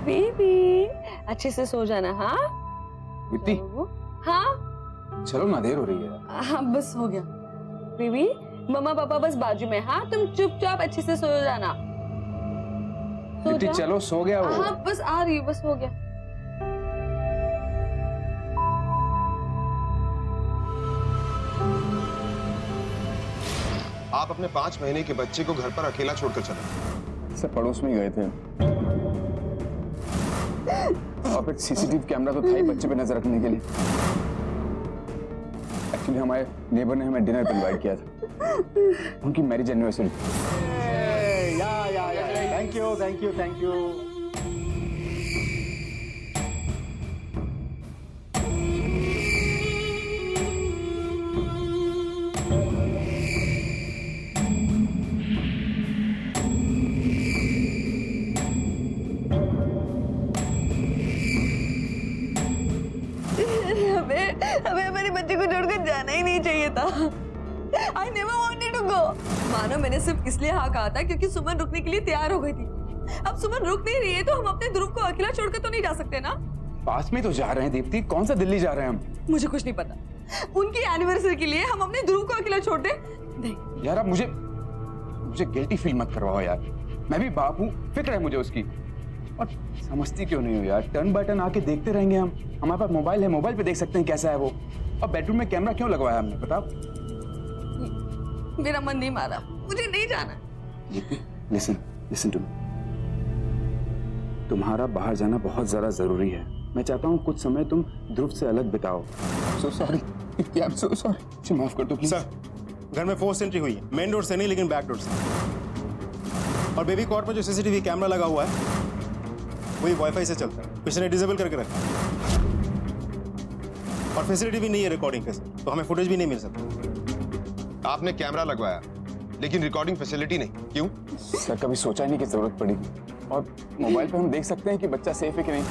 Baby अच्छे से सो जाना। हाँ दीप्ति, हाँ चलो ना, देर हो रही है। हाँ बस हो गया। बेबी मम्मा पापा बस बाजू में। हाँ तुम चुपचाप अच्छे से सो जाना। सो दीप्ति जाओ। चलो, सो गया वो। हाँ बस आ रही हूँ, बस हो गया। आप अपने 5 महीने के बच्चे को घर पर अकेला छोड़कर चले। सब पड़ोस में ही गए थे। और एक सीसीटीवी कैमरा तो था ही बच्चे पे नजर रखने के लिए। एक्चुअली हमारे नेबर ने हमें डिनर पे इनवाइट किया था, उनकी मैरिज एनिवर्सरी। Thank you. हमें हमारे बच्चे को छोड़कर जाना ही नहीं चाहिए था। I never wanted to go। मानो मैंने सिर्फ इसलिए हाँ कहा था क्योंकि सुमन रुकने के लिए तैयार हो गई थी। अब सुमन रुक नहीं रही है तो हम अपने ध्रुव को अकेला छोड़कर तो नहीं जा सकते ना। पास में तो जा रहे हैं दीप्ति, कौन सा दिल्ली जा रहे हैं हम? मुझे कुछ नहीं पता। उनकी एनिवर्सरी के लिए हम अपने ध्रुव को अकेला छोड़ दे? नहीं यार, अब मुझे गिल्टी फील मत करवाओ यार। मैं भी बाप हूँ, फिक्र है मुझे उसकी। और समझती क्यों नहीं हो यार? टर्न बाय टर्न आके देखते रहेंगे हम। हमारे पास मोबाइल है, मोबाइल पे देख सकते हैं कैसा है वो। और बेडरूम में कैमरा क्यों लगवाया हमने, बताओ? मेरा मन नहीं मारा, मुझे नहीं जाना। Listen to me. तुम्हारा बाहर जाना बहुत ज्यादा जरूरी है। मैं चाहता हूँ कुछ समय तुम ध्रुव से अलग बिताओ। So sorry, I am so sorry. मुझे माफ कर दो प्लीज। सर, घर में फोर्स एंट्री हुई है, मेन डोर से नहीं लेकिन बैक डोर से। और बेबी कॉट में जो सीसीटीवी कैमरा लगा हुआ है वही वाईफाई से चलता है, किसी ने डिसेबल करके रखा है। और फैसिलिटी भी नहीं है रिकॉर्डिंग का, तो हमें फुटेज भी नहीं मिल सकता। आपने कैमरा लगवाया लेकिन रिकॉर्डिंग फैसिलिटी नहीं, क्यों? सर, कभी सोचा ही नहीं कि जरूरत पड़ी। और मोबाइल पे हम देख सकते हैं कि बच्चा सेफ है कि नहीं।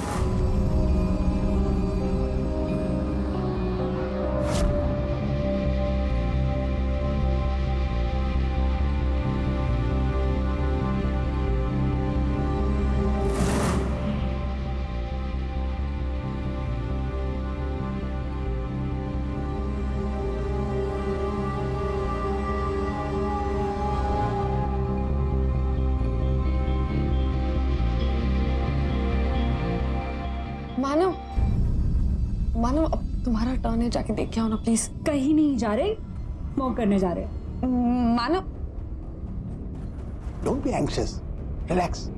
मानो अब तुम्हारा टर्न है, जाके देख के आओ ना प्लीज। कहीं नहीं जा रहे, स्मोक करने जा रहे हैं। मानो डोंट बी एंग्शियस, रिलैक्स।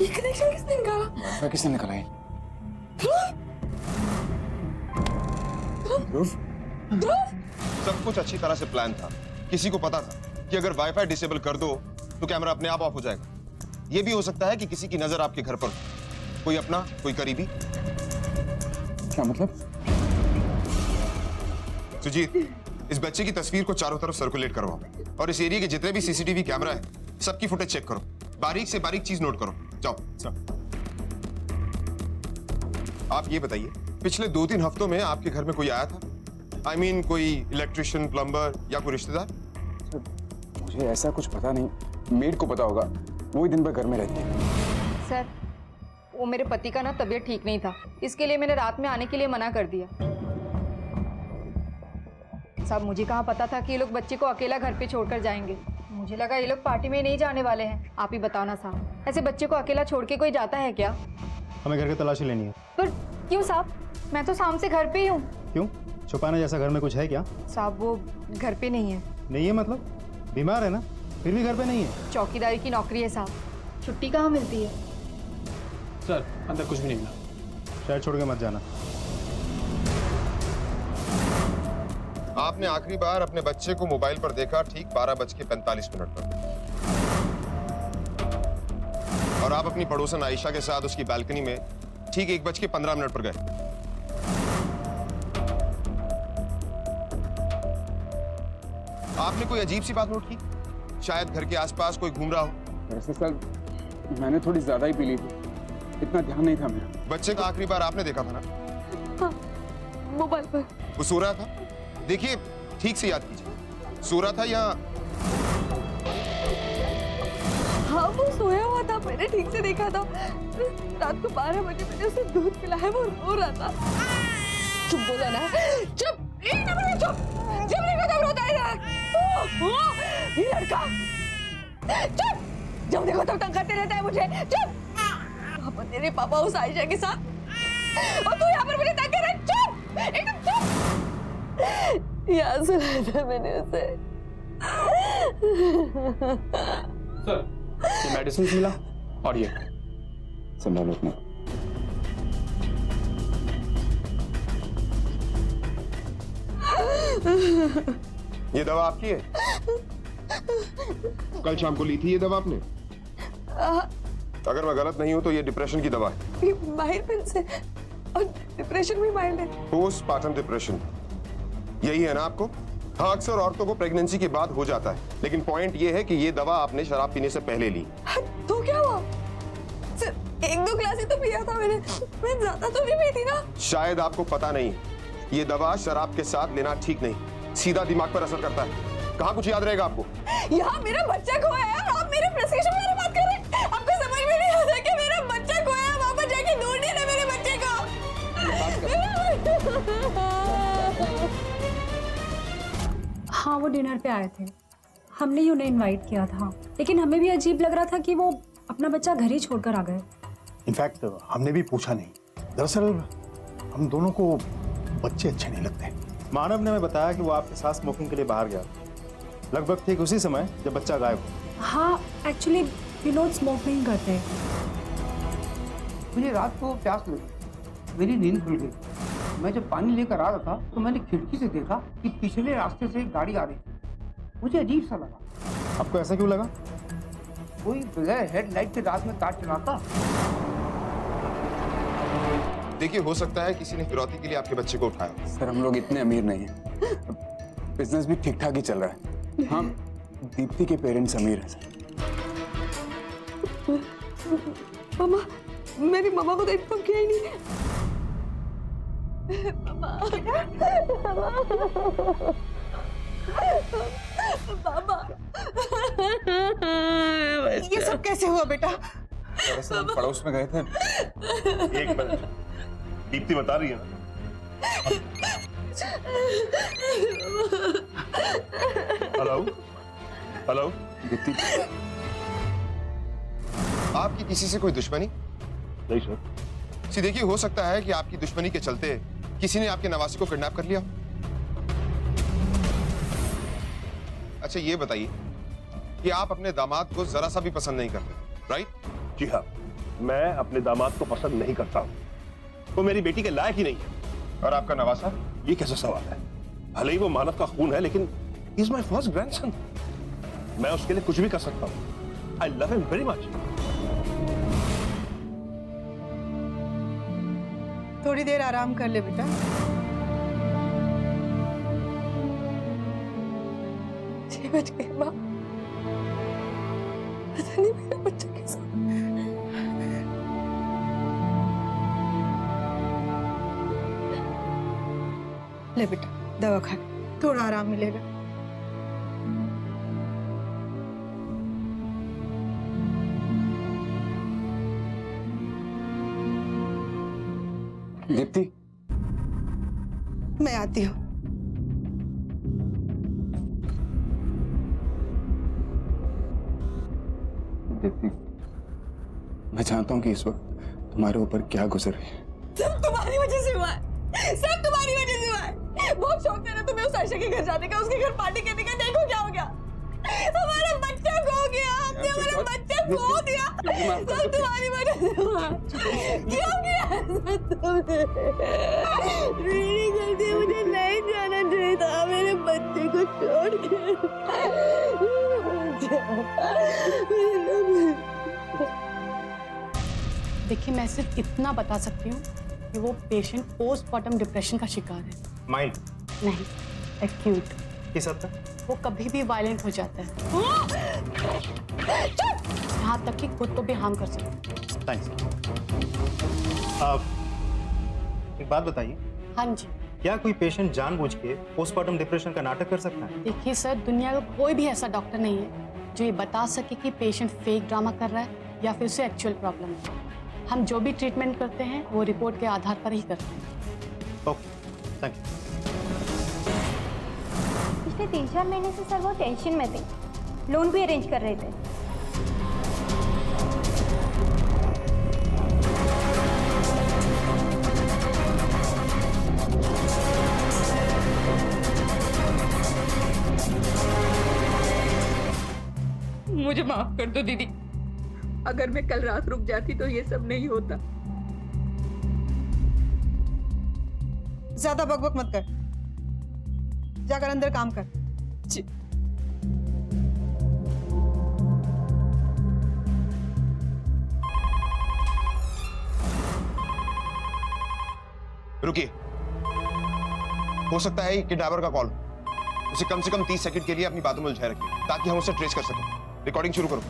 ये कनेक्शन किसने निकाला? वाईफाई किसने निकाला है? सब कुछ अच्छी तरह से प्लान था। किसी को पता था कि अगर वाईफाई डिसेबल कर दो तो कैमरा अपने आप ऑफ हो जाएगा। यह भी हो सकता है कि किसी की नजर आपके घर पर हो, कोई अपना, कोई करीबी। क्या मतलब? सुजीत, इस बच्चे की तस्वीर को चारों तरफ सर्कुलेट करवाओ और इस एरिया के जितने भी सीसीटीवी कैमरा है सबकी फुटेज चेक करो। बारीक से बारीक चीज नोट करो। जाओ। आप ये बताइए, पिछले 2-3 हफ्तों में आपके घर में कोई आया था? I mean, कोई इलेक्ट्रिशियन, प्लम्बर या कोई रिश्तेदार? मुझे ऐसा कुछ पता नहीं, मेड को पता होगा, वो ही दिन भर घर में रहती है। सर, वो मेरे पति का ना तबीयत ठीक नहीं था, इसके लिए मैंने रात में आने के लिए मना कर दिया। साहब, मुझे कहाँ पता था कि ये लोग बच्चे को अकेला घर पे छोड़कर जाएंगे। मुझे लगा ये लोग पार्टी में नहीं जाने वाले हैं। आप ही बताओ ना साहब, ऐसे बच्चे को अकेला छोड़ के कोई जाता है क्या? हमें घर की तलाशी लेनी है। पर क्यों साहब? मैं तो शाम से घर पे ही हूँ। क्यों? छुपाने जैसा घर में कुछ है क्या? साहब, वो घर पे नहीं है। नहीं है मतलब? बीमार है ना, फिर भी घर पे नहीं है? चौकीदारी की नौकरी है साहब, छुट्टी कहाँ मिलती है? सर, अंदर कुछ भी नहीं मिला। शायद छोड़ के मत जाना। आपने आखिरी बार अपने बच्चे को मोबाइल पर देखा ठीक 12:45 पर और आप अपनी पड़ोसन आयशा के साथ उसकी बालकनी में ठीक 1:15 पर गए। आपने कोई अजीब सी बात नोट की? शायद घर के आसपास कोई घूम रहा हो। वैसे सर, मैंने थोड़ी ज्यादा ही पी ली थी। इतना ध्यान नहीं था मेरा। बच्चे का आखिरी बार आपने देखा था ना? हाँ, मोबाइल पर। वो सो रहा था? देखिए ठीक से याद कीजिए, सो रहा था या? हाँ वो सोया हुआ था, मैंने ठीक से देखा था। रात को 12 बजे मैंने उसे दूध पिलाया, वो रो रहा था। चुप बोला ना, चुप, एक नंबर चुप, जब देखो तब रोता है यार। ये लड़का, चुप, जब देखो तब तंग करते रहता है मुझे, चुप। वहाँ पर तेरे पापा उस आयशा के साथ, और तू यहाँ पर मुझे तंग कर रहा है, चुप, एकदम चुप। यहाँ सुना था मैंने उसे। सर ये मेडिसिन मिला और ये संभालो अपना। ये दवा आपकी है? कल शाम को ली थी ये दवा आपने? अगर मैं गलत नहीं हूं तो ये डिप्रेशन की दवा है। ये माइल्ड पिल से, और डिप्रेशन भी माइल्ड है। पोस्टपार्टम डिप्रेशन, यही है ना आपको? हाँ, अक्सर औरतों को प्रेगनेंसी के बाद हो जाता है, लेकिन पॉइंट ये है कि ये दवा आपने शराब पीने से पहले ली। तो क्या हुआ? सिर्फ 1-2 ग्लास ही तो पिया था मैंने, मैं ज्यादा तो नहीं पी थी ना। शायद आपको पता नहीं, ये दवा शराब के साथ लेना ठीक नहीं, सीधा दिमाग पर असर करता है। कहाँ कुछ याद रहेगा आपको? यहाँ मेरा बच्चा खोया है और आप मेरे प्रेस्क्रिप्शन के बारे में बात कर रहे हैं। आपको समझ में नहीं आता कि मेरा बच्चा खोया है, वहाँ पर जाके ढूंढिए ना मेरे बच्चे को। हाँ वो डिनर पे आए थे, हमने ही उन्हें इनवाइट किया था, लेकिन हमें भी अजीब लग रहा था कि वो अपना बच्चा घर ही छोड़कर आ गए। इनफैक्ट हमने भी पूछा नहीं। दरअसल हम दोनों को बच्चे अच्छे नहीं लगते। मानव ने हमें बताया कि वो आपके साथ स्मोकिंग के लिए बाहर गया, लगभग ठीक उसी समय जब बच्चा गायब हुआ। हाँ एक्चुअली विनोद स्मोक नहीं करते। मुझे रात को प्यास लगी, मेरी नींद खुल गई। मैं जब पानी लेकर आ रहा था तो मैंने खिड़की से देखा कि पिछले रास्ते से एक गाड़ी आ रही थी। मुझे अजीब सा लगा। आपको ऐसा क्यों लगा? कोई बगैर हेडलाइट के रात में कार चलाता। देखिए, हो सकता है किसी ने फिरौती के लिए आपके बच्चे को उठाया। सर हम लोग इतने अमीर नहीं हैं, बिजनेस भी ठीक ठाक ही चल रहा है। हाँ, दीप्ति के पेरेंट्स अमीर हैं सर। मामा, मेरी मामा को तो इन्फॉर्म किया ही नहीं। मामा, ये सब कैसे हुआ बेटा? दरअसल हम पड़ोस में गए थे। एक मिनट, दीप्ति बता रही है ना? हेलो हेलो दीप्ति, आपकी किसी से कोई दुश्मनी? नहीं सर। सी देखिए, हो सकता है कि आपकी दुश्मनी के चलते किसी ने आपके नवासी को किडनैप कर लिया। अच्छा ये बताइए कि आप अपने दामाद को जरा सा भी पसंद नहीं करते, राइट? जी हाँ, मैं अपने दामाद को पसंद नहीं करता हूँ। वो मेरी बेटी के लायक ही नहीं है। और आपका नवासा? ये कैसा सवाल है? भले ही वो मानव का खून है, लेकिन he is my first grandson. मैं उसके लिए कुछ भी कर सकता हूँ। I love him very much. थोड़ी देर आराम कर ले बेटा। 6 बज गए माँ, पता नहीं मेरा बच्चा कैसा। ले बेटा दवा खा, थोड़ा आराम मिलेगा। दीप्ति, मैं आती हूँ। दीप्ति, मैं जानता हूँ कि इस वक्त तुम्हारे ऊपर क्या गुजर रही है। सब तुम्हारी वजह से हुआ है, सब तुम्हारी वजह से हुआ है। बहुत शौक था ना तुम्हें उस आयशा के घर जाने का, उसके घर पार्टी करने का। देखो क्या हो गया, हमारा बच्चा खो गया, हमने हमारा बच्चा खो दिया। सब तुम्हारी वजह से हुआ। क्यों किया ऐसा तुमने? मेरी गलती, मुझे नहीं जाना चाहिए था मेरे बच्चे को छोड़ के। देखिए, मैं सिर्फ इतना बता सकती हूँ कि वो पेशेंट पोस्टमार्टम डिप्रेशन का शिकार है। माइल्ड नहीं, एक्यूट। किस हद तक? वो कभी भी वायलेंट हो जाता है, यहाँ तक कि खुद को भी हार्म कर सकता है। थैंक्स। आप एक बात बताइए, हाँ जी। क्या कोई पेशेंट जानबूझ के पोस्टमार्टम डिप्रेशन का नाटक कर सकता है? देखिए सर, दुनिया का कोई भी ऐसा डॉक्टर नहीं है जो ये बता सके कि पेशेंट फेक ड्रामा कर रहा है या फिर उसे एक्चुअल प्रॉब्लम है। हम जो भी ट्रीटमेंट करते हैं वो रिपोर्ट के आधार पर ही करते हैं। Okay, thank you. पिछले 3-4 महीने से सर वो टेंशन में थे, लोन भी अरेंज कर रहे थे। मुझे माफ कर दो दीदी, अगर मैं कल रात रुक जाती तो ये सब नहीं होता। ज्यादा बकबक मत कर, जाकर अंदर काम कर। जी। रुकिए, हो सकता है किडनैपर का कॉल। उसे कम से कम 30 सेकंड के लिए अपनी बातों में उलझाए रखिए ताकि हम उसे ट्रेस कर सकें। रिकॉर्डिंग शुरू करो।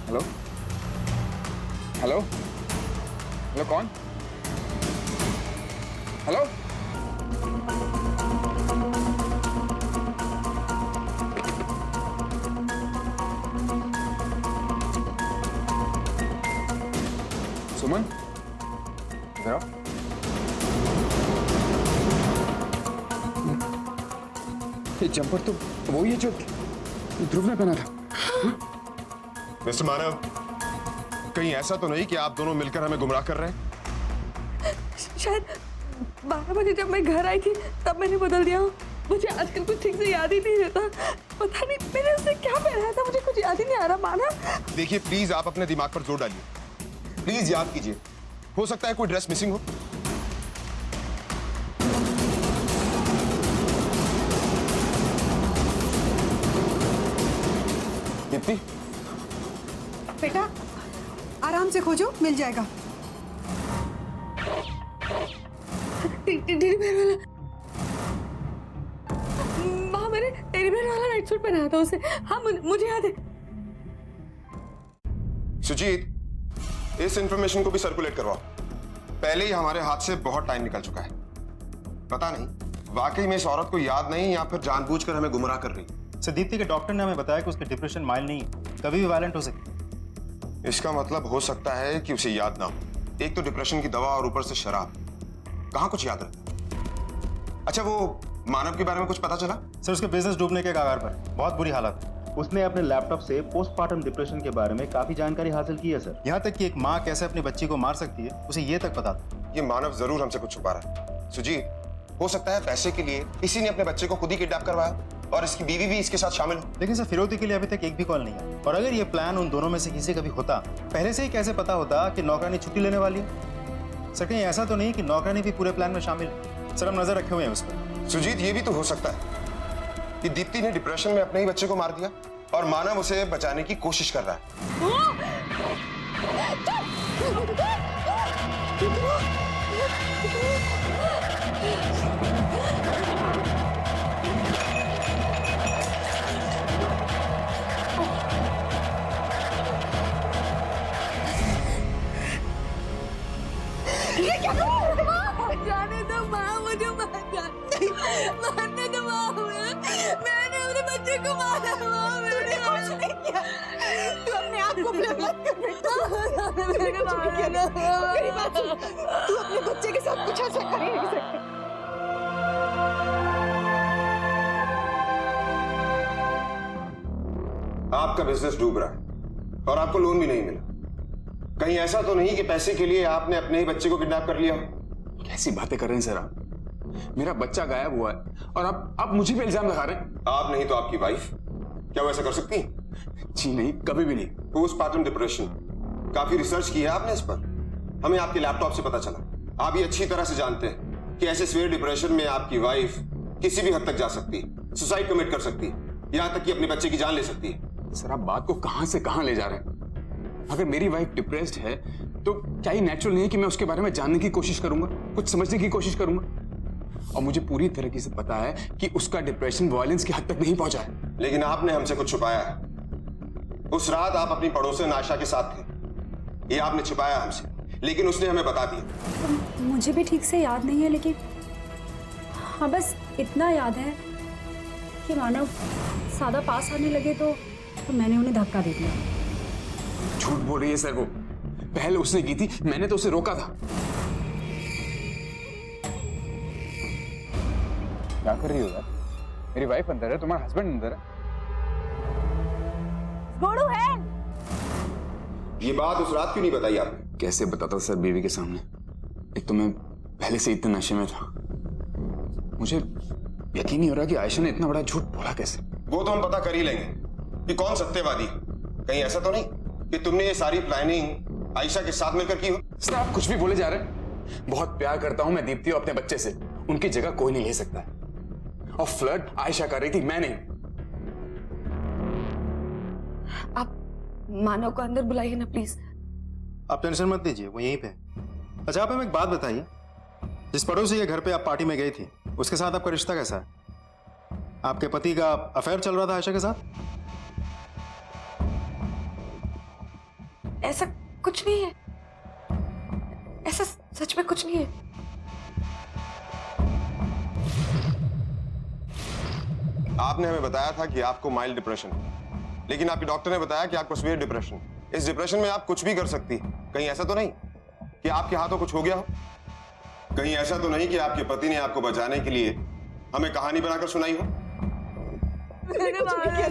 हेलो हेलो हेलो, कौन? हेलो, सुमन, इधर आओ। ये जंपर तो वही है जो ध्रुव ने पहना था। मिस्टर मानव, कहीं ऐसा तो नहीं कि आप दोनों मिलकर हमें गुमराह कर रहे हैं? शायद 12 बजे जब मैं घर आई थी तब मैंने बदल दिया हूँ। मुझे आजकल कुछ ठीक से याद ही नहीं रहता। पता नहीं मैंने उससे क्या पहना था, मुझे कुछ याद ही नहीं आ रहा। मानव, देखिए प्लीज आप अपने दिमाग पर जोर डालिए, प्लीज याद कीजिए। हो सकता है कोई ड्रेस मिसिंग हो। दीप्ति, बेटा आराम से खोजो, मिल जाएगा। टेडी बेयर वाला, वहाँ मैंने टेडी बेयर वाला नाइट सूट पहना था उसे। हाँ मुझे याद है। सुजीत, इस इंफॉर्मेशन को भी सर्कुलेट करवाओ। पहले ही हमारे हाथ से बहुत टाइम निकल चुका है। पता नहीं वाकई में इस औरत को याद नहीं या फिर जानबूझकर हमें गुमराह कर रही। सर, दीप्ति के डॉक्टर ने हमें बताया कि उसकी डिप्रेशन माइल्ड नहीं है, कभी भी वायलेंट हो सकती है। इसका मतलब हो सकता है कि उसे याद ना हो। एक तो डिप्रेशन की दवा और ऊपर से शराब, कहाँ कुछ याद रहे। अच्छा, वो मानव के बारे में कुछ पता चला? सर, उसके बिजनेस डूबने के कगार पर, बहुत बुरी हालत है। उसने अपने लैपटॉप से पोस्टमार्टम डिप्रेशन के बारे में काफी जानकारी हासिल की है सर। यहाँ तक कि एक माँ कैसे अपनी बच्ची को मार सकती है उसे ये तक पता था। ये मानव जरूर हमसे कुछ छुपा रहा है। सुजीत, हो सकता है पैसे के लिए किसी ने अपने बच्चे को खुद ही किडनैप करवाया और इसकी बीवी भी इसके साथ शामिल हो। लेकिन सर, फिरौती के लिए अभी तक एक भी कॉल नहीं है। और अगर ये प्लान उन दोनों में से किसी का भी होता, पहले से ही कैसे पता होता कि नौकरानी छुट्टी लेने वाली है? सर, कहीं ऐसा तो नहीं कि नौकरानी भी पूरे प्लान में शामिल? सर, हम नजर रखे हुए हैं उस पर। सुजीत, ये भी तो हो सकता है कि दीप्ति ने डिप्रेशन में अपने ही बच्चे को मार दिया और मानव उसे बचाने की कोशिश कर रहा है। जाने दो माँ, मुझे मारने दो माँ। मैंने अपने बच्चे को मारा माँ। मैंने कुछ नहीं किया। तू अपने आप को ब्लेम मत कर बेटा। मैंने कुछ नहीं किया ना। मेरी बात सुन, तू अपने बच्चे के साथ कुछ ऐसा कर ही नहीं सकती। आपका बिजनेस डूब रहा है और आपको लोन भी नहीं मिला। कहीं ऐसा तो नहीं कि पैसे के लिए आपने अपने ही बच्चे को किडनैप कर लिया? कैसी बातें कर रहे हैं सर आप? मेरा बच्चा गायब हुआ है और आप मुझे पे इल्जाम लगा रहे हैं। आप नहीं तो आपकी वाइफ। क्या वो ऐसा कर सकती है? जी नहीं, कभी भी नहीं। पोस्टमार्टम डिप्रेशन, काफी रिसर्च की है आपने इस पर। हमें आपके लैपटॉप से पता चला। आप ये अच्छी तरह से जानते हैं कि ऐसे सीवियर डिप्रेशन में आपकी वाइफ किसी भी हद तक जा सकती है, सुसाइड कमिट कर सकती है, यहां तक कि अपने बच्चे की जान ले सकती है। सर, आप बात को कहां से कहां ले जा रहे हैं? अगर मेरी वाइफ डिप्रेस्ड है तो क्या ये नेचुरल नहीं है कि मैं उसके बारे में जानने की कोशिश करूंगा, कुछ समझने की कोशिश करूंगा? और मुझे पूरी तरीके से पता है कि उसका डिप्रेशन वायलेंस की हद तक नहीं पहुंचा है। लेकिन आपने हमसे कुछ छुपाया है। उस रात आप अपनी पड़ोसन आयशा के साथ थे, ये आपने छिपाया हमसे, लेकिन उसने हमें बता दिया। मुझे भी ठीक से याद नहीं है, लेकिन हाँ बस इतना याद है कि मानव सादा पास आने लगे तो मैंने उन्हें धक्का दे दिया। झूठ बोल रही है सर, वो पहल उसने की थी, मैंने तो उसे रोका था। क्या कर रही हो यार? मेरी वाइफ अंदर है, तुम्हारा हस्बैंड अंदर है। गोड़ू है। ये बात उस रात क्यों नहीं बताई आपने? कैसे बताता सर बीवी के सामने? एक तो मैं पहले से इतने नशे में था, मुझे यकीन नहीं हो रहा कि आयशा ने इतना बड़ा झूठ बोला कैसे। वो तो हम पता कर ही लेंगे कि कौन सत्यवादी। कहीं ऐसा तो नहीं कि तुमने ये सारी प्लानिंग आयशा के साथ मिलकर की हो? सर आप कुछ भी बोले जा रहे हैं। बहुत प्यार करता हूं मैं दीप्ति और अपने बच्चे से, उनकी जगह कोई नहीं ले सकता है। और फ्लर्ट आयशा कर रही थी, मैं नहीं। आप मानव को अंदर बुलाइए ना प्लीज। आप टेंशन मत लीजिए, वो यहीं पे। अच्छा आप हमें एक बात बताइए, जिस पड़ोसी के घर पे आप पार्टी में गई थी, उसके साथ आपका रिश्ता कैसा है? आपके पति का अफेयर चल रहा था आयशा के साथ? ऐसा कुछ नहीं है, ऐसा सच में कुछ नहीं है। आपने हमें बताया था कि आपको माइल्ड डिप्रेशन है, लेकिन आपके डॉक्टर ने बताया कि आपको सीवियर डिप्रेशन। इस डिप्रेशन में आप कुछ भी कर सकती हैं। कहीं ऐसा तो नहीं कि आपके हाथों कुछ हो गया हो? कहीं ऐसा तो नहीं कि आपके पति ने आपको बचाने के लिए हमें कहानी बनाकर सुनाई हो? मैंने कुछ नहीं किया।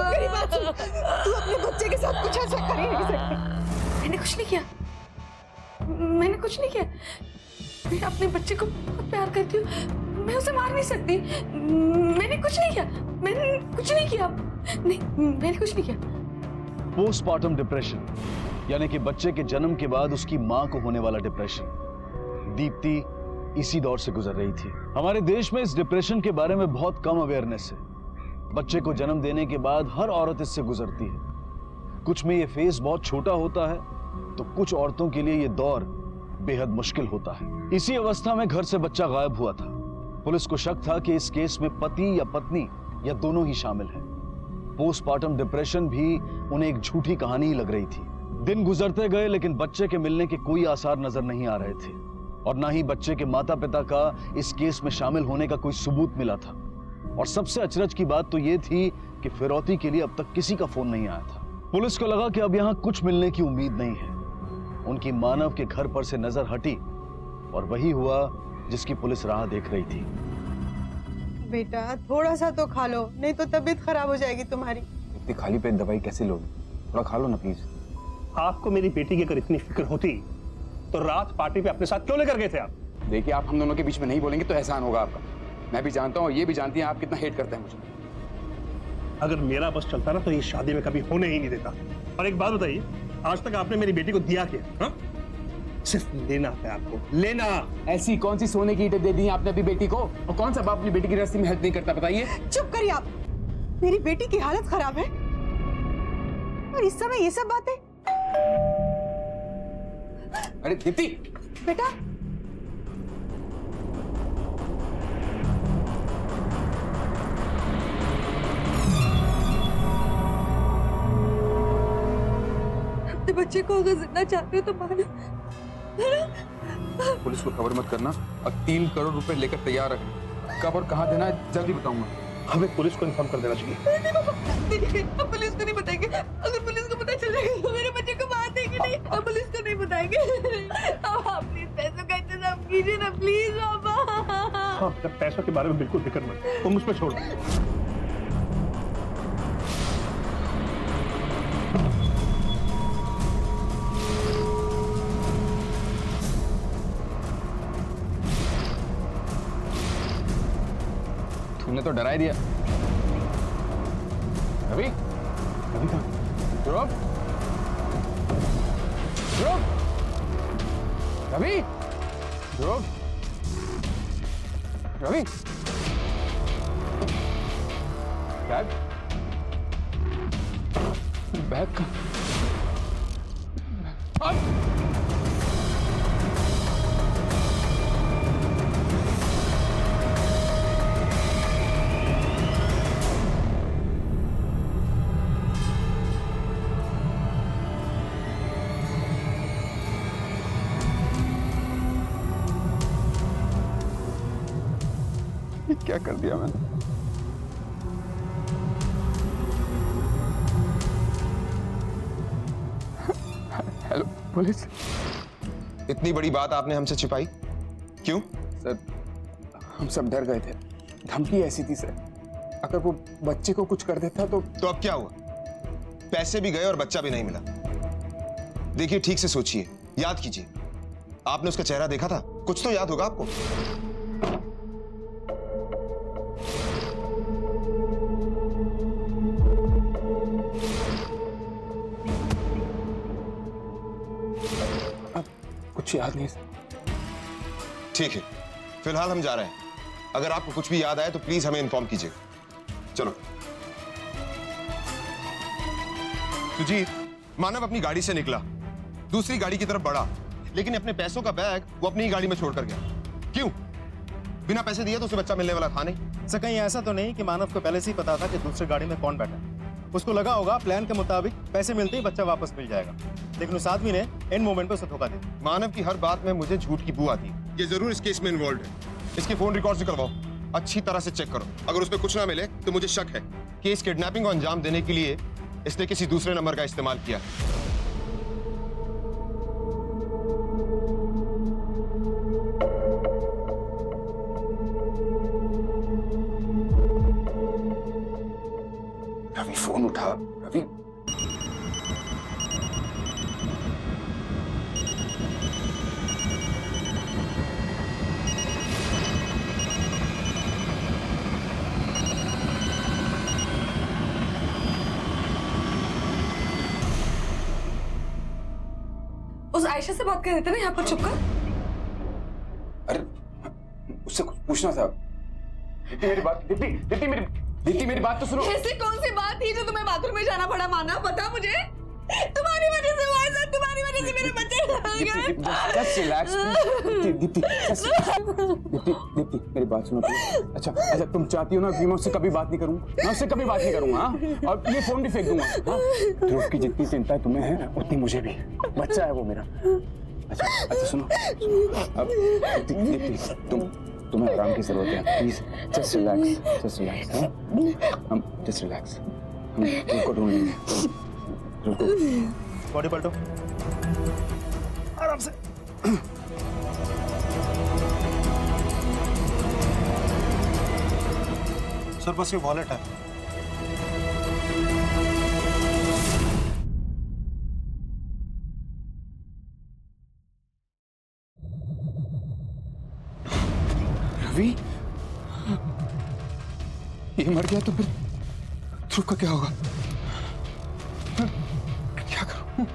मेरी बात सुन, तू अपने बच्चे के साथ कुछ ऐसा कर ही नहीं सकती। मैंने कुछ नहीं किया, मैंने कुछ नहीं किया। मैं अपने बच्चे को बहुत प्यार करती हूँ, मैं उसे मार नहीं सकती। मैंने कुछ नहीं किया, मैंने कुछ नहीं किया। नहीं, मैंने कुछ नहीं किया। पोस्टमार्टम डिप्रेशन यानी कि बच्चे के जन्म के बाद उसकी मां को होने वाला डिप्रेशन। दीप्ति इसी दौर से गुजर रही थी। हमारे देश में इस डिप्रेशन के बारे में बहुत कम अवेयरनेस है। बच्चे को जन्म देने के बाद हर औरत इससे गुजरती है। कुछ में ये फेज बहुत छोटा होता है, तो कुछ औरतों के लिए ये दौर बेहद मुश्किल होता है। इसी अवस्था में घर से बच्चा गायब हुआ था। पुलिस को शक था कि इस केस में पति या पत्नी या दोनों ही शामिल हैं। पोस्टमार्टम डिप्रेशन भी उन्हें एक झूठी कहानी ही लग रही थी। दिन गुजरते गए, लेकिन बच्चे के मिलने के कोई आसार नजर नहीं आ रहे थे, और ना ही बच्चे के माता पिता का इस केस में शामिल होने का कोई सबूत मिला था। और सबसे अचरज की बात तो यह थी कि फिरौती के लिए अब तक किसी का फोन नहीं आया था। पुलिस को लगा कि अब यहां कुछ मिलने की उम्मीद नहीं है। उनकी मानव के घर पर से नजर हटी, और वही हुआ जिसकी पुलिस राह देख रही थी। बेटा थोड़ा सा तो खा लो, नहीं तो तबीयत खराब हो जाएगी तुम्हारी। इतनी खाली पेट दवाई कैसे लोगे? थोड़ा खा लो ना प्लीज। आपको मेरी बेटी की अगर इतनी फिक्र होती तो रात पार्टी पे अपने साथ क्यों लेकर गए थे आप? देखिए आप हम दोनों के बीच में नहीं बोलेंगे तो एहसान होगा आपका। मैं भी जानता हूँ, ये भी जानती हैं आप कितना हेट करते हैं मुझे। अगर मेरा बस चलता ना तो ये शादी में कभी होने ही नहीं देता। और एक बात बताइए, आज तक आपने मेरी बेटी को दिया क्या? हाँ? सिर्फ लेना है आपको, लेना। ऐसी कौन सी सोने की ईंटें दे दी हैं आपने अपनी बेटी को? और कौन सा बाप अपनी बेटी की रस्सी में हेल्प नहीं करता, बताइए। चुप करिए आप। मेरी बेटी की हालत खराब है और इस समय ये सब बातें। अरे दीप्ति बेटा अपने बच्चे को अगर जिंदा चाहते हो तो मानो। पुलिस को खबर मत करना और 3 करोड़ रुपए लेकर तैयार रखना। कब और कहाँ देना है जल्दी बताऊंगा। हमें पुलिस को इन्फॉर्म कर देना चाहिए। हम पुलिस को नहीं बताएंगे। अगर पुलिस को पता चल जाएगा तो मेरे बच्चे को मार देंगे। नहीं, हम पुलिस को नहीं बताएंगे। आप प्लीज पैसों का इंतजाम कीजिए ना प्लीज बाबा। हाँ, पैसों के बारे में बिल्कुल फिक्र मत, तुम मुझ पर छोड़ दो। तूने तो डरा ही दिया। रवि, रवि कहाँ? ध्रुव, ध्रुव, रवि, ध्रुव, रवि, बैग, बैग कहाँ? क्या कर दिया मैंने? Hello police. इतनी बड़ी बात आपने हमसे छिपाई क्यों? सर हम सब डर गए थे, धमकी ऐसी थी सर, अगर वो बच्चे को कुछ कर देता तो अब क्या हुआ? पैसे भी गए और बच्चा भी नहीं मिला। देखिए ठीक से सोचिए, याद कीजिए, आपने उसका चेहरा देखा था? कुछ तो याद होगा आपको। अब कुछ याद नहीं सर। ठीक है, फिलहाल हम जा रहे हैं। अगर आपको कुछ भी याद आए तो प्लीज हमें इन्फॉर्म कीजिए। चलो। सुजीत, मानव अपनी गाड़ी से निकला, दूसरी गाड़ी की तरफ बढ़ा, लेकिन अपने पैसों का बैग वो अपनी ही गाड़ी में छोड़कर गया। क्यों? बिना पैसे दिए तो उसे बच्चा मिलने वाला था नहीं। सर कहीं ऐसा तो नहीं कि मानव को पहले से ही पता था कि दूसरी गाड़ी में कौन बैठा है? उसको लगा होगा प्लान के मुताबिक पैसे मिलते ही बच्चा वापस मिल जाएगा, लेकिन उस आदमी ने एंड मोमेंट पे उसे धोखा दे दिया। मानव की हर बात में मुझे झूठ की बू आती है। ये जरूर इस केस में इन्वॉल्व है। इसके फोन रिकॉर्ड निकलवाओ, अच्छी तरह से चेक करो। अगर उसमें कुछ ना मिले तो मुझे शक है कि इस किडनैपिंग को अंजाम देने के लिए इसने किसी दूसरे नंबर का इस्तेमाल किया। रवि फोन उठा। रवि उस आयशा से बात कर रहे थे ना यहाँ पर छुपकर? अरे उससे कुछ पूछना था। दीप्ति मेरी बात, दीप्ति मेरी बात तो सुनो। ऐसी कौन सी बात थी जो तुम्हें बाथरूम में जाना पड़ा? माना बता मुझे। तुम्हारी वजह से हुआ है सर, तुम्हारी वजह से मेरे बच्चे Just relax, दीप्ति मेरी बात सुनो please। अच्छा तुम चाहती हो ना कि मैं उससे कभी बात नहीं करूं? मैं उससे कभी बात नहीं करूंगा, हाँ? और ये फोन भी फेंक दूंगा, हाँ? ध्रुव की जितनी चिंता तुम्हें है उतनी मुझे भी। बच्चा है वो मेरा। अच्छा सुनो, अब दीप्ति तुम्हें आराम की जरूरत है, प्लीज जस्ट रिलैक्स, हाँ? हम जस्ट रिलैक्स, हम तुमको ढूंढेंगे। रुको, बॉडी पलटो आराम से। सर बस ये वॉलेट है। रवि ये मर गया तो फिर ध्रुव का क्या होगा? क्या करूं?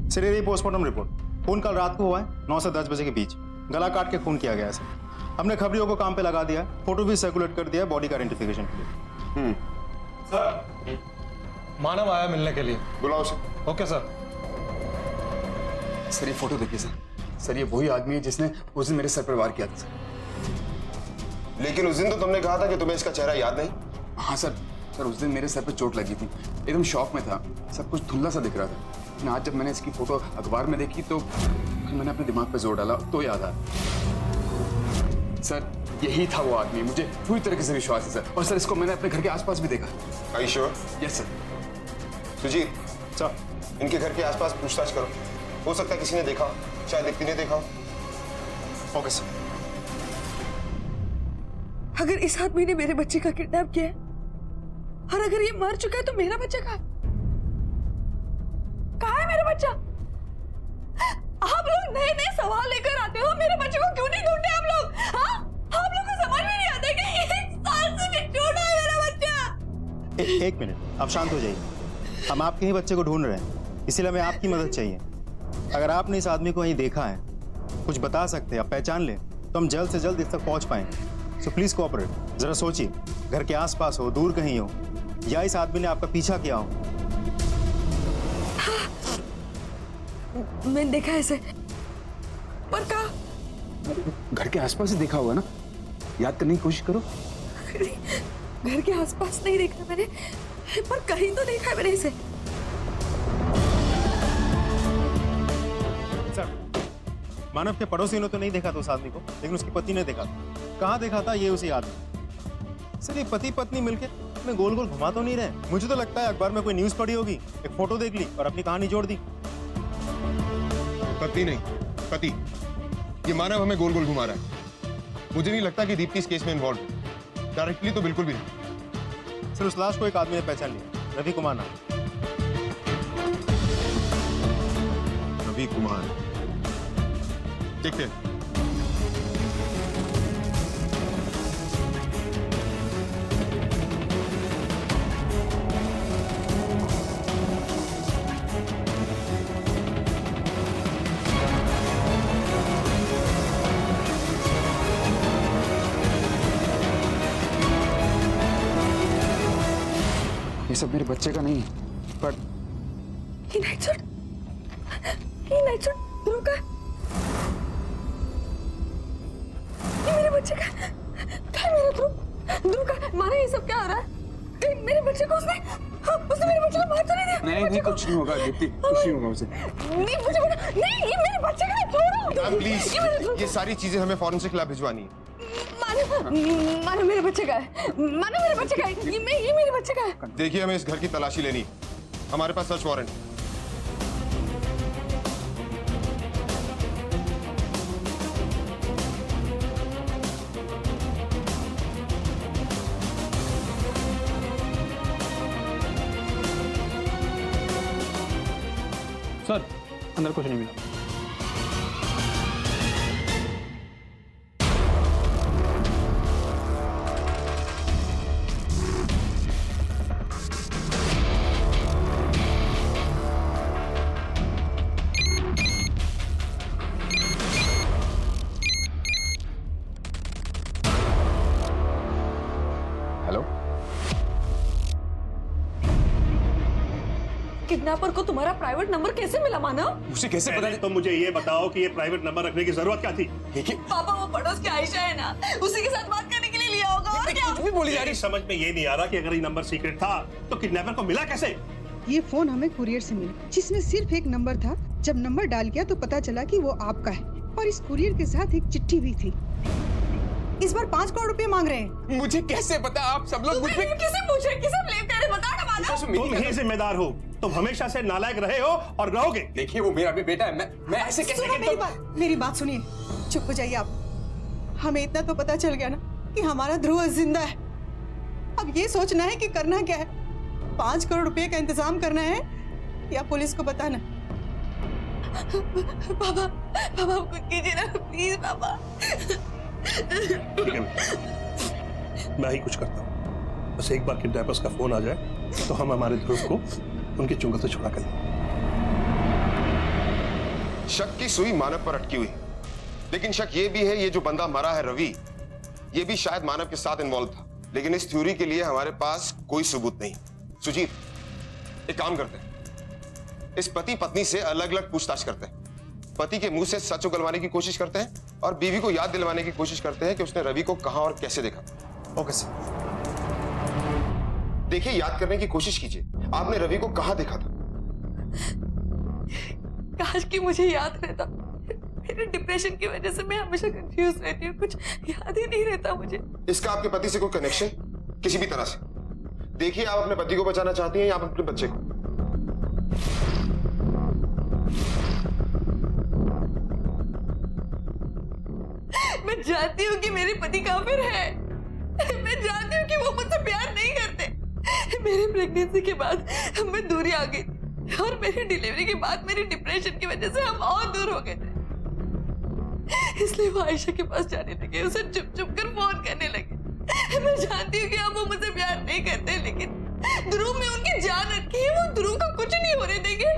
सर ये पोस्टमार्टम रिपोर्ट। खून कल रात को हुआ है 9 से 10 बजे के बीच। गला काट के खून किया गया है सर। हमने खबरियों को काम पे लगा दिया है, फोटो भी सर्कुलेट कर दिया है बॉडी का आइडेंटिफिकेशन के लिए। सर मानव आया मिलने के लिए, बुलाओ उसे। Okay sir. सर ये फोटो देखिए सर ये वही आदमी है जिसने उस दिन मेरे सर पर वार किया था सर। लेकिन उस दिन तो तुमने कहा था कि तुम्हें इसका चेहरा याद नहीं। हाँ सर उस दिन मेरे सर पे चोट लगी थी, एकदम शॉक में था, सब कुछ धुंधला सा दिख रहा था। लेकिन आज जब मैंने इसकी फोटो अखबार में देखी तो फिर मैंने अपने दिमाग पे जोर डाला तो याद आया। सर यही था वो आदमी, मुझे पूरी तरीके से विश्वास है सर। और सर इसको मैंने अपने घर के आसपास भी देखा। Are you sure? Yes sir. Sujit sir, इनके घर के आसपास पूछताछ करो, हो सकता है किसी ने देखा, शायद दीप्ति ने देखा। Okay sir. अगर इस आदमी ने मेरे बच्चे का किडनैप किया है और अगर ये मर चुका है तो मेरा बच्चा कहाँ है? मेरा बच्चा? आप लोग नए नए सवाल लेकर आते हो, मेरे बच्चे को क्यों नहीं ढूंढते आप लोग? हाँ, आप लोग को समझ में नहीं आता कि 1 साल से भी छोटा है मेरा बच्चा। एक मिनट, आप शांत हो जाइए। हम आपके ही बच्चे को ढूंढ रहे हैं, इसीलिए हमें आपकी मदद चाहिए। अगर आपने इस आदमी को कहीं देखा है, कुछ बता सकते हैं, आप पहचान लें तो हम जल्द से जल्द इस तक पहुंच पाएंगे। So please cooperate. जरा सोचिए, घर के आसपास हो, दूर कहीं हो, या इस आदमी ने आपका पीछा किया हो। मैंने देखा है इसे, पर कहा घर के आसपास ही देखा होगा ना, याद करने की कोशिश करो। घर के आसपास नहीं देखा मैंने, पर कहीं तो देखा है मैंने इसे। सर मानव के पड़ोसी ने तो नहीं देखा था उस आदमी को, लेकिन उसकी पत्नी ने देखा था। कहाँ देखा था ये उसी आदमी। सर ये पति पत्नी मिलके अपने गोल गोल घुमा तो नहीं रहे। मुझे तो लगता है अखबार में कोई न्यूज पढ़ी होगी, एक फोटो देख ली और अपनी कहानी जोड़ दी। पत्नी नहीं, पति। ये मानव हमें गोल गोल घुमा रहा है। मुझे नहीं लगता कि दीप्ति इस केस में इन्वॉल्व है। डायरेक्टली तो बिल्कुल भी नहीं। सर उस लाश को एक आदमी ने पहचान लिया, रवि कुमार नाम। रवि कुमार, देखते हैं। ये सब मेरे बच्चे का नहीं है, पर ये नाइट सूट ध्रुव का, ये मेरे बच्चे का क्या, मेरा ध्रुव का। माना ये सब क्या हो रहा है? कहीं मेरे बच्चे को उसने मेरे बच्चे को मार तो नहीं दिया? नहीं कुछ नहीं होगा दीप्ति, कुछ नहीं होगा उसे। नहीं मुझे बता, नहीं ये मेरे बच्चे का है, छोड़ो प्लीज, ये सारी चीजें हमें फॉरेंसिक लैब भिजवानी है। मानो मेरे बच्चे का है, मानो मेरे बच्चे का है, ये मेरे बच्चे का है। देखिए हमें इस घर की तलाशी लेनी है। हमारे पास सर्च वारंट है। सर अंदर कुछ नहीं मिला। हेलो, किडनैपर को तुम्हारा प्राइवेट नंबर कैसे मिला मानव? मुझे कैसे पता? तो मुझे ये बताओ कि ये प्राइवेट नंबर रखने की जरूरत क्या थी? पापा वो पड़ोस की आयशा है ना, उसी के साथ बात करने के लिए लिया होगा, और क्या? कुछ भी बोली जा रही। समझ में ये नहीं आ रहा कि अगर ये नंबर सीक्रेट था तो किडनैपर को मिला कैसे? ये फोन हमें कुरियर से मिला, जिसमें सिर्फ एक नंबर था। जब नंबर डाल किया तो पता चला कि वो आपका है, और इस कुरियर के साथ एक चिट्ठी भी थी। इस बार 5 करोड़ रुपए मांग रहे हैं। मुझे कैसे पता? आप सब लोग मुझ पे किसे पूछे, किसे ब्लेम करे, बता ना मानव। तुम ही जिम्मेदार हो, तुम हमेशा से नालायक रहे हो और रहोगे। देखिए वो मेरा भी बेटा है, मैं ऐसे कैसे सुनो मेरी बात सुनिए, चुप हो जाइए आप। हमें इतना तो पता चल गया ना कि हमारा ध्रुव जिंदा है। अब ये सोचना है कि करना क्या है, 5 करोड़ रुपए का इंतजाम करना है या पुलिस को बताना। पापा कुछ कीजिए ना प्लीज पापा। ठीक है मैं ही कुछ करता हूँ, बस एक बार किडनैपर्स का फोन आ जाए तो हम हमारे ध्रुव को उनके चुंगल से छुड़ा कर लेंगे। शक की सुई मानव पर अटकी हुई, लेकिन शक ये भी है ये जो बंदा मरा है रवि, ये भी शायद मानव के साथ इन्वॉल्व था। लेकिन इस थ्योरी के लिए हमारे पास कोई सबूत नहीं। सुजीत, एक काम करते हैं, इस पति पत्नी से अलग अलग पूछताछ करते हैं। पति के मुंह से सच उगलवाने की कोशिश करते हैं और बीवी को याद दिलवाने की कोशिश करते हैं कि उसने रवि को कहां और कैसे देखा। Okay sir. देखिए, याद करने की कोशिश कीजिए, आपने रवि को कहां देखा था? काश कि मुझे याद रहता। मेरे डिप्रेशन की वजह से मैं हमेशा कंफ्यूज रहती हूँ, कुछ याद ही नहीं रहता मुझे। इसका आपके पति से कोई कनेक्शन किसी भी तरह से? देखिए, आप अपने पति को बचाना चाहती हैं या आप अपने बच्चे को? मैं जानती हूँ कि मेरे पति काफिर है। मैं जानती हूँ कि वो मुझसे प्यार नहीं करते। मेरी प्रेगनेंसी के बाद मैं दूरी आ गई और मेरी डिलीवरी के बाद मेरी डिप्रेशन की वजह से हम और दूर हो गए थे। इसलिए वो आयशा के पास जाने लगे, उसे चुप चुप कर फोन करने लगे। मैं जानती हूँ कि अब वो मुझसे प्यार नहीं करते, लेकिन ध्रुव में उनकी जान रखी है। वो ध्रुव को कुछ नहीं होने देंगे।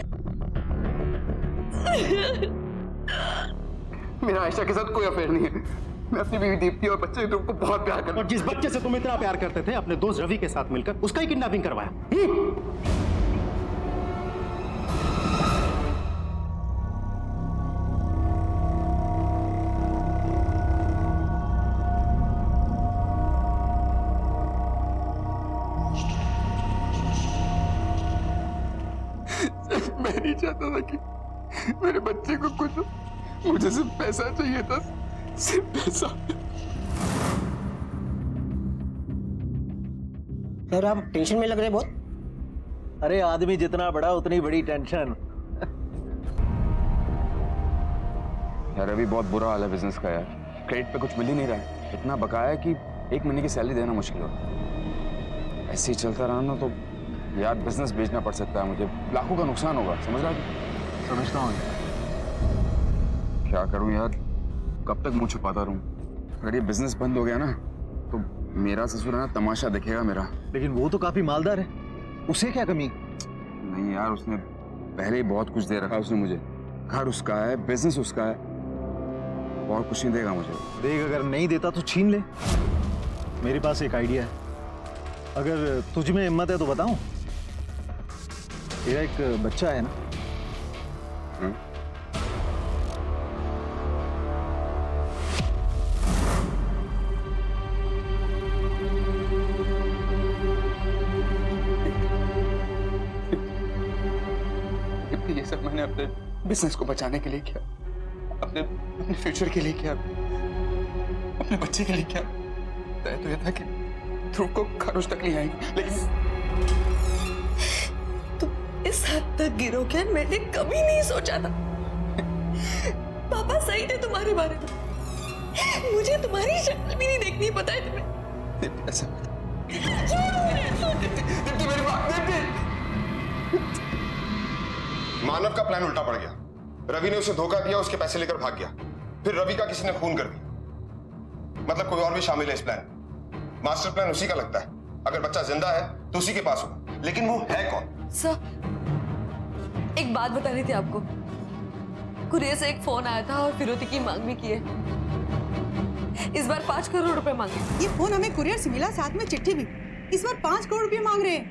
मेरा आयशा के साथ कोई अफेयर नहीं है। मैं अपनी बीवी दीप्ति और बच्चे ध्रुव को बहुत प्यार करता हूं। और जिस बच्चे से तुम इतना प्यार करते थे, अपने दोस्त रवि के साथ मिलकर उसका ही किडनैपिंग करवाया। मैं नहीं चाहता था कि मेरे बच्चे को कुछ हो। मुझे सिर्फ पैसा चाहिए था, सिर्फ पैसा। सर आप टेंशन में लग रहे बहुत। अरे आदमी जितना बड़ा उतनी बड़ी टेंशन। यार अभी बहुत बुरा हाल है बिजनेस का यार, क्रेडिट पे कुछ मिल ही नहीं रहा है। इतना बकाया है कि 1 महीने की सैलरी देना मुश्किल होगा। ऐसे ही चलता रहा ना तो यार बिजनेस बेचना पड़ सकता है मुझे, लाखों का नुकसान होगा। समझ रहा है? समझता हूँ। क्या करूं यार, कब तक मुंह छुपाता रहूं? अगर ये बिजनेस बंद हो गया ना तो मेरा ससुर है ना तमाशा दिखेगा मेरा। लेकिन वो तो काफी मालदार है, उसे क्या कमी? नहीं यार, उसने पहले ही बहुत कुछ दे रखा उसने मुझे। घर उसका है, बिजनेस उसका है, और कुछ नहीं देगा मुझे। देख, अगर नहीं देता तो छीन ले। मेरे पास एक आइडिया है, अगर तुझ में हिम्मत है तो बताऊं। तेरा एक बच्चा है ना? ये सब मैंने अपने बिजनेस को बचाने के लिए किया, अपने फ्यूचर के लिए किया, अपने बच्चे के लिए किया। तय तो यह था कि ध्रुव को खरोच तक नहीं आएगी, लेकिन तुम इस हद तक गिरोगे मैंने कभी नहीं सोचा था। पापा सही थे तुम्हारे बारे में, मुझे तुम्हारी शक्ल भी नहीं देखनी, पता है तुम्हें? ऐसा मानव का प्लान उल्टा पड़ गया। रवि ने उसे धोखा दिया, उसके पैसे लेकर भाग गया, फिर रवि का किसी ने खून कर दिया। मतलब कोई और भी शामिल है इस प्लान। मास्टर प्लान उसी का लगता है। अगर बच्चा जिंदा है तो उसी के पास होगा, लेकिन वो है कौन? सर एक बात बतानी थी आपको। कुरियर से एक फोन आया था और फिरौती की मांग भी की है। इस बार 5 करोड़ रुपए मांगे। ये फोन हमें कुरियर से मिला, साथ में चिट्ठी भी। इस बार 5 करोड़ रुपए मांग रहे हैं।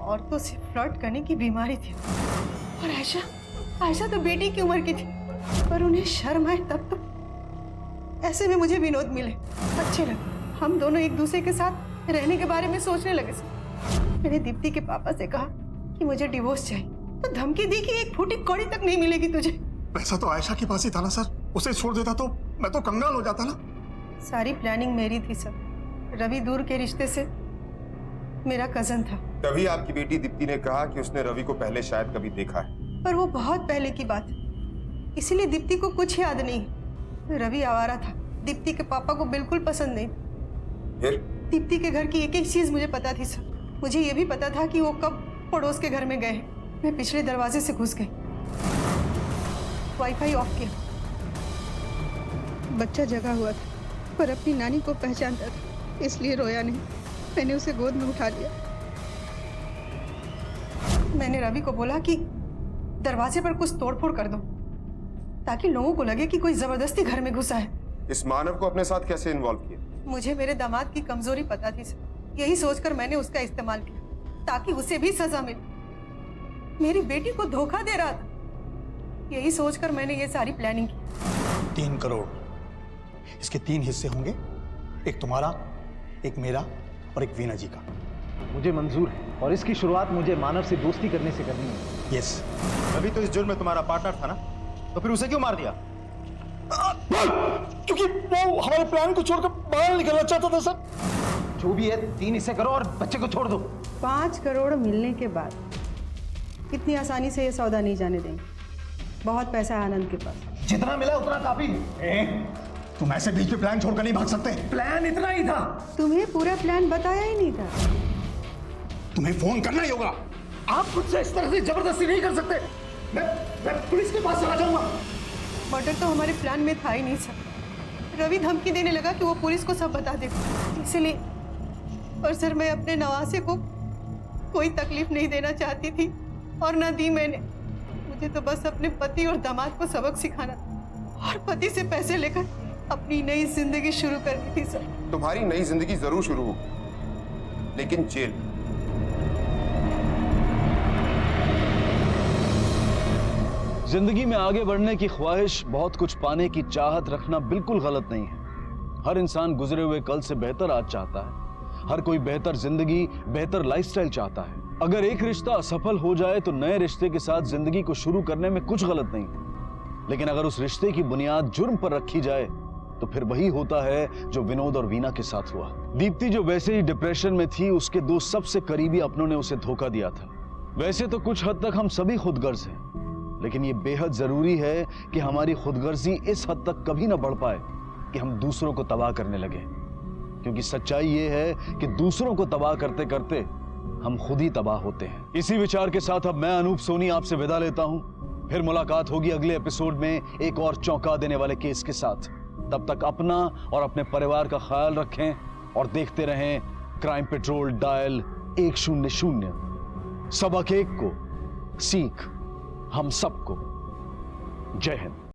औरतों से फ्लर्ट करने की बीमारी थी। और आयशा तो बेटी की उम्र की थी, पर उन्हें शर्म आए तब तो। ऐसे में मुझे विनोद मिले, अच्छे लगे। हम दोनों एक दूसरे के साथ रहने के बारे में सोचने लगे। मैंने दीप्ति के पापा से कहा कि मुझे डिवोर्स चाहिए, तो धमकी दी कि एक फूटी कौड़ी तक नहीं मिलेगी तुझे। पैसा तो आयशा के पास ही था ना सर, उसे छोड़ देता तो मैं तो कंगाल हो जाता ना। सारी प्लानिंग मेरी थी सर। रवि दूर के रिश्ते से मेरा कजन था। तभी आपकी बेटी दीप्ति ने कहा कि उसने रवि को पहले शायद कभी देखा है, पर वो बहुत पहले की बात है, इसीलिए दीप्ति को कुछ याद नहीं। रवि आवारा था, दीप्ति के पापा को बिल्कुल पसंद नहीं। फिर दीप्ति के घर की एक एक चीज मुझे पता थी सर। मुझे ये भी पता था कि वो कब पड़ोस के घर में गए। मैं पिछले दरवाजे से घुस गई, वाईफाई ऑफ किया। बच्चा जगा हुआ था, पर अपनी नानी को पहचानता था, इसलिए रोया नहीं। मैंने उसे गोद में उठा लिया। मैंने रवि को बोला कि दरवाजे पर कुछ तोड़फोड़ कर दो, ताकि लोगों को लगे कि कोई जबरदस्ती घर में घुसा है। इस मानव को अपने साथ कैसे इन्वॉल्व किया? मुझे मेरे दामाद की कमजोरी पता थी सर, यही सोचकर मैंने उसका इस्तेमाल किया, ताकि उसे भी सजा मिले। मेरी बेटी को धोखा दे रहा था, यही सोचकर मैंने ये सारी प्लानिंग की। 3 करोड़, इसके 3 हिस्से होंगे, एक तुम्हारा, एक मेरा और एक वीना जी का। मुझे मंजूर है, और इसकी शुरुआत मुझे मानव से दोस्ती करने से करनी है। यस। अभी तो इस जुर्म में तुम्हारा पार्टनर था ना, तो फिर उसे क्यों मार दिया? क्योंकि वो हमारे प्लान को छोड़कर बाहर निकलना चाहता था सर। जो भी है 3 हिस्से करो और बच्चे को छोड़ दो। 5 करोड़ मिलने के बाद इतनी आसानी से ये सौदा नहीं जाने देंगे। बहुत पैसा है आनंद के पास। जितना मिला उतना काफी। तुम ऐसे बीच में प्लान छोड़कर नहीं भाग सकते। प्लान इतना ही था। तुम्हें पूरा प्लान बताया ही नहीं था। तुम्हें फोन करना ही होगा। आप खुद से इस तरह से जबरदस्ती नहीं कर सकते। मैं पुलिस के पास चला जाऊंगा। मर्डर तो हमारे प्लान में था ही नहीं सर। रवि धमकी देने लगा कि वो पुलिस को सब बता देगा, इसलिए। और सर मैं अपने नवासे को कोई तकलीफ नहीं देना चाहती थी, और ना दी मैंने। मुझे तो बस अपने पति और दामाद को सबक सिखाना और पति से पैसे लेकर अपनी नई जिंदगी शुरू करनी थी सर। तुम्हारी नई जिंदगी जरूर शुरू होगी, लेकिन जेल में। जिंदगी में आगे बढ़ने की ख्वाहिश, बहुत कुछ पाने की चाहत रखना बिल्कुल गलत नहीं है। हर इंसान गुजरे हुए कल से बेहतर आज चाहता है। हर कोई बेहतर जिंदगी, बेहतर लाइफस्टाइल चाहता है। अगर एक रिश्ता असफल हो जाए तो नए रिश्ते के साथ जिंदगी को शुरू करने में कुछ गलत नहीं, लेकिन अगर उस रिश्ते की बुनियाद जुर्म पर रखी जाए तो फिर वही होता है जो विनोद और वीना के साथ हुआ। दीप्ति जो वैसे ही डिप्रेशन में थी, उसके दो सबसे करीबी अपनों ने उसे धोखा दिया था। वैसे तो कुछ हद तक हम सभी खुदगर्ज हैं, लेकिन यह बेहद जरूरी है कि हमारी खुदगर्जी इस हद तक कभी ना बढ़ पाए कि हम दूसरों को तबाह करने लगे, क्योंकि सच्चाई यह है कि दूसरों को तबाह करते करते हम खुद ही तबाह होते हैं। इसी विचार के साथ अब मैं अनूप सोनी आपसे विदा लेता हूं। फिर मुलाकात होगी अगले एपिसोड में एक और चौंका देने वाले केस के साथ। तब तक अपना और अपने परिवार का ख्याल रखें और देखते रहें क्राइम पेट्रोल डायल 100। सबक एक को सीख हम सबको। जय हिंद।